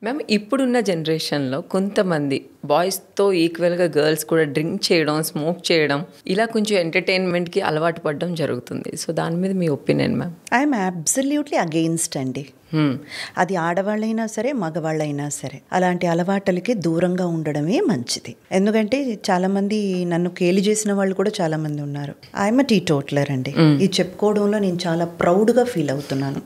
Ma'am ఇప్పుడున్న జనరేషన్లో కొంతమంది బాయ్స్తో ఈక్వల్గా గర్ల్స్ కూడా డ్రింక్ చేయడం, స్మోక్ చేయడం, ఇలా కొంచెం ఎంటర్టైన్మెంట్కి అలవాటు పడడం జరుగుతుంది. సో దాని మీద మీ opinion ma'am? I'm absolutely against అండి. అది ఆడవాళ్ళైనా సరే మగవాళ్ళైనా సరే అలాంటి అలవాట్లకి దూరంగా ఉండడమే మంచిది. ఎందుకంటే చాలామంది నన్ను కేలి చేసిన వాళ్ళు కూడా చాలామంది ఉన్నారు. ఐఎమ్ టీ టోటలర్ అండి. ఇది చెప్పుకోవడంలో నేను చాలా ప్రౌడ్గా ఫీల్ అవుతున్నాను.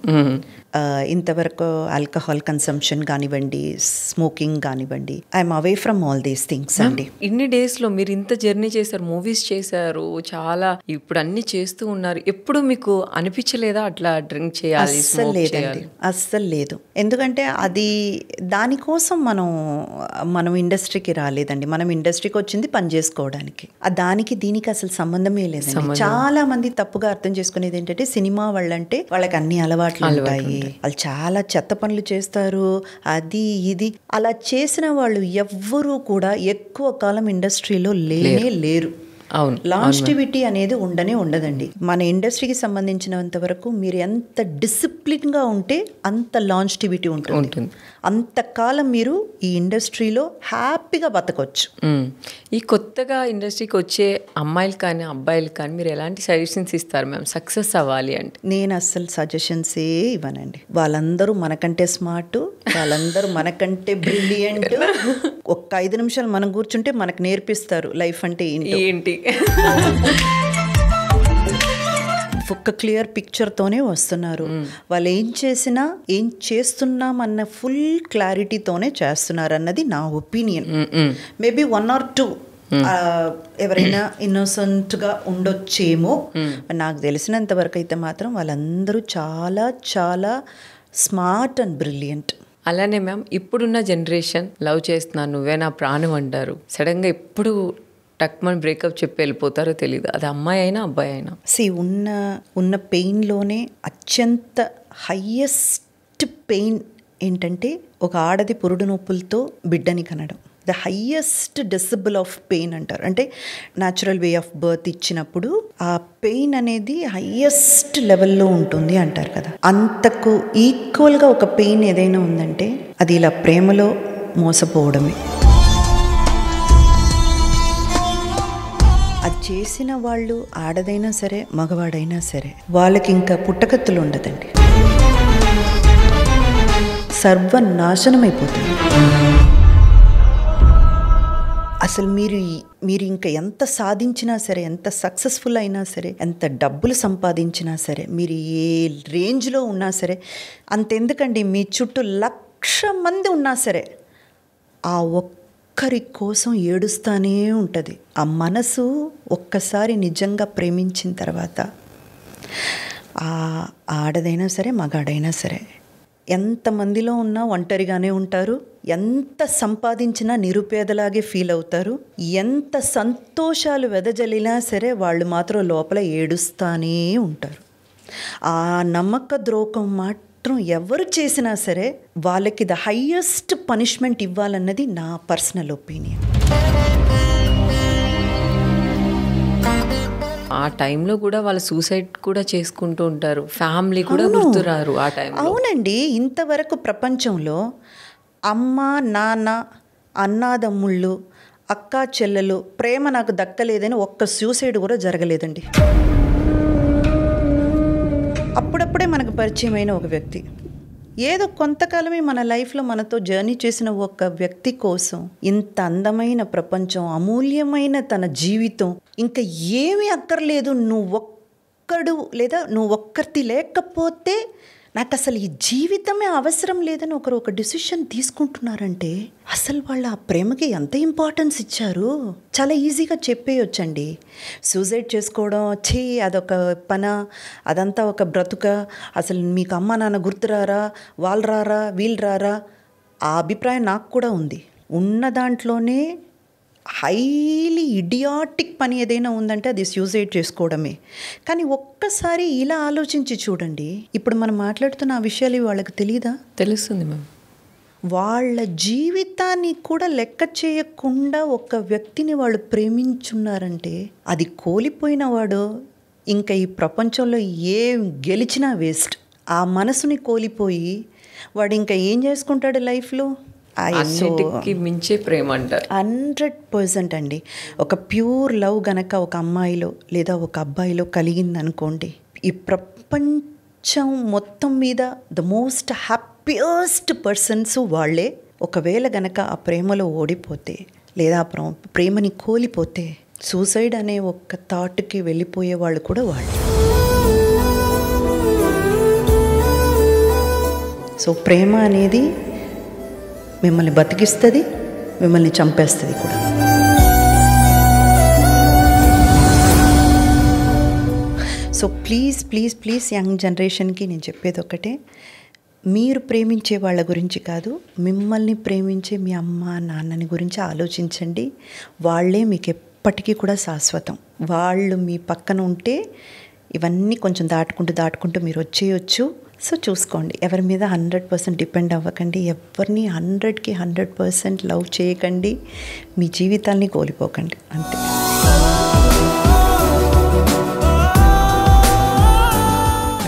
ఇంతవరకు ఆల్కహాల్ కన్సంప్షన్ కానివ్వండి, స్మోకింగ్ కానివ్వండి, I'm away from all these things అండి. ఇన్ని డేస్లో మీరు ఇంత జర్నీ చేశారు, మూవీస్ చేశారు, చాలా ఇప్పుడు అన్ని చేస్తూ ఉన్నారు. ఎప్పుడు మీకు అనిపించలేదా అట్లా డ్రింక్ చేయాలి? అస్సలు లేదండి, అస్సలు లేదు. ఎందుకంటే అది దానికోసం మనం ఇండస్ట్రీకి రాలేదండి. మనం ఇండస్ట్రీకి వచ్చింది పని చేసుకోవడానికి. దానికి దీనికి అసలు సంబంధమే లేదండి. చాలా మంది తప్పుగా అర్థం చేసుకునేది ఏంటంటే సినిమా వాళ్ళంటే వాళ్ళకి అన్ని అలవాట్లు ఉంటాయి, వాళ్ళు చాలా చెత్త పనులు చేస్తారు, అది ఇది. అలా చేసిన వాళ్ళు ఎవ్వరూ కూడా ఎక్కువ కాలం ఇండస్ట్రీలో లేరు. లాంజిటివిటీ అనేది ఉండదండి. మన ఇండస్ట్రీకి సంబంధించినంత వరకు మీరు ఎంత డిసిప్లిన్గా ఉంటే అంత లాంజిటివిటీ ఉంటుంది. అంతకాలం మీరు ఈ ఇండస్ట్రీలో హ్యాపీగా బతకొచ్చు. ఈ కొత్తగా ఇండస్ట్రీకి వచ్చే అమ్మాయిలు కానీ అబ్బాయిలు కానీ మీరు ఎలాంటి సజెషన్స్ ఇస్తారు మ్యామ్ సక్సెస్ అవ్వాలి అంటే? నేను అస్సలు సజెషన్సే ఇవ్వనండి. వాళ్ళందరూ మనకంటే స్మార్ట్, వాళ్ళందరూ మనకంటే బ్రిలియంట్. ఒక్క 5 నిమిషాలు మనం కూర్చుంటే మనకు నేర్పిస్తారు లైఫ్ అంటే ఏంటి. ఒక క్లియర్ పిక్చర్తోనే వస్తున్నారు. వాళ్ళు ఏం చేసినా ఏం చేస్తున్నాం అన్న ఫుల్ క్లారిటీతోనే చేస్తున్నారు అన్నది నా ఒపీనియన్. మేబీ 1 or 2 ఎవరైనా ఇన్నోసెంట్గా ఉండొచ్చేమో. నాకు తెలిసినంత వరకు అయితే మాత్రం వాళ్ళందరూ చాలా చాలా స్మార్ట్ అండ్ బ్రిలియంట్. అలానే మ్యామ్ ఇప్పుడున్న జనరేషన్ లవ్ చేస్తున్నాను నువ్వే నా ప్రాణం అంటారు, సడన్గా ఎప్పుడు టక్మన్ బ్రేకప్ చెప్పి వెళ్ళిపోతారో తెలియదు. అది అమ్మాయి అయినా అబ్బాయి అయినా. ఉన్న పెయిన్లోనే అత్యంత హయ్యెస్ట్ పెయిన్ ఏంటంటే ఒక ఆడది పురుడు నొప్పులతో బిడ్డని కనడం. The highest decibel of pain అంటారు. అంటే న్యాచురల్ వే ఆఫ్ బర్త్ ఇచ్చినప్పుడు ఆ పెయిన్ అనేది హయ్యెస్ట్ లెవెల్లో ఉంటుంది అంటారు కదా. అంతకు ఈక్వల్గా ఒక పెయిన్ ఏదైనా ఉందంటే అది ఇలా ప్రేమలో మోసపోవడమే. అది చేసిన వాళ్ళు ఆడదైనా సరే మగవాడైనా సరే వాళ్ళకి ఇంకా పుట్టకత్తులు ఉండదండి, సర్వనాశనమైపోతుంది. అసలు మీరు ఇంకా ఎంత సాధించినా సరే, ఎంత సక్సెస్ఫుల్ అయినా సరే, ఎంత డబ్బులు సంపాదించినా సరే, మీరు ఏ రేంజ్లో ఉన్నా సరే, అంతెందుకండి మీ చుట్టూ 1,00,000 మంది ఉన్నా సరే ఆ ఒక్కరి కోసం ఏడుస్తూనే ఉంటుంది. ఆ మనసు ఒక్కసారి నిజంగా ప్రేమించిన తర్వాత ఆ ఆడదైనా సరే మగాడైనా సరే ఎంతమందిలో ఉన్నా ఒంటరిగానే ఉంటారు, ఎంత సంపాదించినా నిరుపేదలాగే ఫీల్ అవుతారు, ఎంత సంతోషాలు వెదజల్లినా సరే వాళ్ళు మాత్రం లోపల ఏడుస్తూనే ఉంటారు. ఆ నమ్మక ద్రోహం మాత్రం ఎవరు చేసినా సరే వాళ్ళకి ద హయ్యెస్ట్ పనిష్మెంట్ ఇవ్వాలన్నది నా పర్సనల్ ఒపీనియన్. ఆ టైంలో కూడా వాళ్ళు సూసైడ్ కూడా చేసుకుంటూ ఉంటారు, ఫ్యామిలీ కూడా గుర్తురారు ఆ టైంలో. అవునండి, ఇంతవరకు ప్రపంచంలో అమ్మ నాన్న అన్నాదమ్ముళ్ళు అక్కా చెల్లెలు ప్రేమ నాకు దక్కలేదని ఒక్క సూసైడ్ కూడా జరగలేదండి. అప్పుడప్పుడే మనకు పరిచయమైన ఒక వ్యక్తి, ఏదో కొంతకాలమే మన లైఫ్లో మనతో జర్నీ చేసిన ఒక వ్యక్తి కోసం ఇంత అందమైన ప్రపంచం, అమూల్యమైన తన జీవితం, ఇంకా ఏమీ అక్కర్లేదు, నువ్వు ఒక్కరిది లేకపోతే నాకు అసలు ఈ జీవితమే అవసరం లేదని ఒక డిసిషన్ తీసుకుంటున్నారంటే అసలు వాళ్ళు ఆ ప్రేమకి ఎంత ఇంపార్టెన్స్ ఇచ్చారు. చాలా ఈజీగా చెప్పేయొచ్చండి. సూసైడ్ చేసుకోవడం అదొక పన, అదంతా ఒక బ్రతుక, అసలు మీకు అమ్మ నాన్న గుర్తురారా, వాళ్ళు రారా వీళ్ళు రారా, ఆ అభిప్రాయం నాకు కూడా ఉంది. ఉన్న దాంట్లోనే హైలీ ఇడియాటిక్ పని ఏదైనా ఉందంటే అది సూసైడ్ చేసుకోవడమే. కానీ ఒక్కసారి ఇలా ఆలోచించి చూడండి, ఇప్పుడు మనం మాట్లాడుతున్న ఆ విషయాలు వాళ్ళకి తెలియదా? తెలుస్తుంది మ్యామ్. వాళ్ళ జీవితాన్ని కూడా లెక్క చేయకుండా ఒక వ్యక్తిని వాళ్ళు ప్రేమించున్నారంటే అది కోల్పోయిన వాడు ఇంకా ఈ ప్రపంచంలో ఏం గెలిచినా వేస్ట్. ఆ మనసుని కోల్పోయి వాడు ఇంకా ఏం చేసుకుంటాడు లైఫ్లో? అన్నిటికీ మించే ప్రేమ అంటారు. 100% అండి. ఒక ప్యూర్ లవ్ గనక ఒక అమ్మాయిలో లేదా ఒక అబ్బాయిలో కలిగిందనుకోండి, ఈ ప్రపంచం మొత్తం మీద ద మోస్ట్ హ్యాపీయెస్ట్ పర్సన్స్ వాళ్ళే. ఒకవేళ గనక ఆ ప్రేమలో ఓడిపోతే లేదా ప్రేమని కోల్పోతే సూసైడ్ అనే ఒక్క థాట్కి వెళ్ళిపోయే వాళ్ళు కూడా వాళ్ళే. సో ప్రేమ అనేది మిమ్మల్ని బతికిస్తుంది, మిమ్మల్ని చంపేస్తుంది కూడా. So please please please young జనరేషన్కి నేను చెప్పేది ఒకటే, మీరు ప్రేమించే వాళ్ళ గురించి కాదు, మిమ్మల్ని ప్రేమించే మీ అమ్మ నాన్నని గురించి ఆలోచించండి. వాళ్ళే మీకు ఎప్పటికీ కూడా శాశ్వతం. వాళ్ళు మీ పక్కన ఉంటే ఇవన్నీ కొంచెం దాటుకుంటూ మీరు వచ్చేయచ్చు. సో చూసుకోండి, ఎవరి మీద 100% డిపెండ్ అవ్వకండి, ఎవరిని 100కి 100% లవ్ చేయకండి, మీ జీవితాల్ని కోల్పోకండి, అంతే.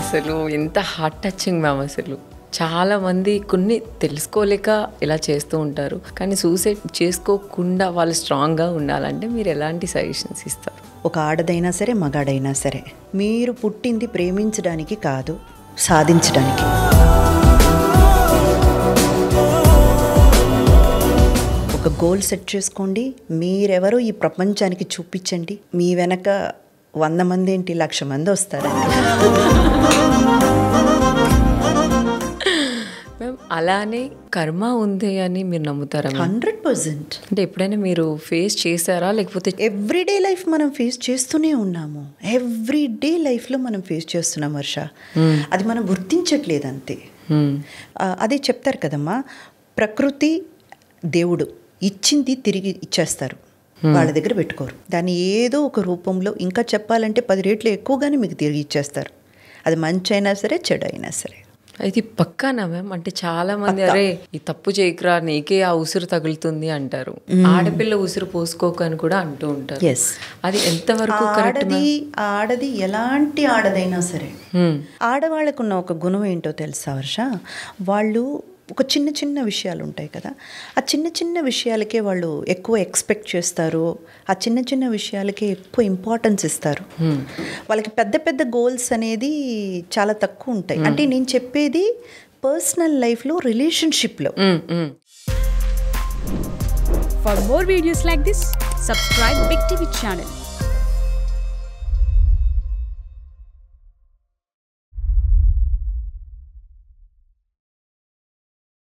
అసలు ఎంత హార్ట్ టచింగ్ మ్యామ్. అసలు చాలామంది కొన్ని తెలుసుకోలేక ఇలా చేస్తూ ఉంటారు, కానీ సూసైడ్ చేసుకోకుండా వాళ్ళు స్ట్రాంగ్గా ఉండాలంటే మీరు ఎలాంటి సజెషన్స్ ఇస్తారు? ఒక ఆడదైనా సరే మగాడైనా సరే, మీరు పుట్టింది ప్రేమించడానికి కాదు, సాధించడానికి. ఒక గోల్ సెట్ చేసుకోండి, మీరెవరో ఈ ప్రపంచానికి చూపించండి. మీ వెనక 100 మంది ఏంటి, 1,00,000 మంది వస్తారండి. మ్యామ్ అలానే కర్మ ఉంది అని మీరు నమ్ముతారా? 100%. అంటే ఎప్పుడైనా మీరు ఫేస్ చేశారా, లేకపోతే? ఎవ్రీడే లైఫ్ మనం ఫేస్ చేస్తూనే ఉన్నాము. ఎవ్రీడే లైఫ్లో మనం ఫేస్ చేస్తున్నాం వర్ష. అది మనం గుర్తించట్లేదు అంతే. అదే చెప్తారు కదమ్మా, ప్రకృతి దేవుడు ఇచ్చింది తిరిగి ఇచ్చేస్తారు, వాళ్ళ దగ్గర పెట్టుకోరు. దాన్ని ఏదో ఒక రూపంలో, ఇంకా చెప్పాలంటే 10 రెట్లు ఎక్కువగానే మీకు తిరిగి ఇచ్చేస్తారు. అది మంచి అయినా సరే చెడు అయినా సరే. అది పక్కానా మ్యామ్? అంటే చాలా మంది అరే ఈ తప్పు చేయకురా, నీకే ఆ ఉసురు తగులుతుంది అంటారు. ఆడపిల్ల ఉసురు పోసుకోకని కూడా అంటూ ఉంటారు. అది ఎంతవరకు కరెక్ట్? ఆడది ఎలాంటి ఆడదైనా సరే, ఆడవాళ్ళకున్న ఒక గుణం ఏంటో తెలుసా వర్ష? వాళ్ళు ఒక చిన్న చిన్న విషయాలు ఉంటాయి కదా, ఆ చిన్న చిన్న విషయాలకే వాళ్ళు ఎక్కువ ఎక్స్పెక్ట్ చేస్తారు, ఆ చిన్న చిన్న విషయాలకే ఎక్కువ ఇంపార్టెన్స్ ఇస్తారు. వాళ్ళకి పెద్ద పెద్ద గోల్స్ అనేది చాలా తక్కువ ఉంటాయి. అంటే నేను చెప్పేది పర్సనల్ లైఫ్లో, రిలేషన్షిప్లో. For more videos like this, subscribe Big TV channel.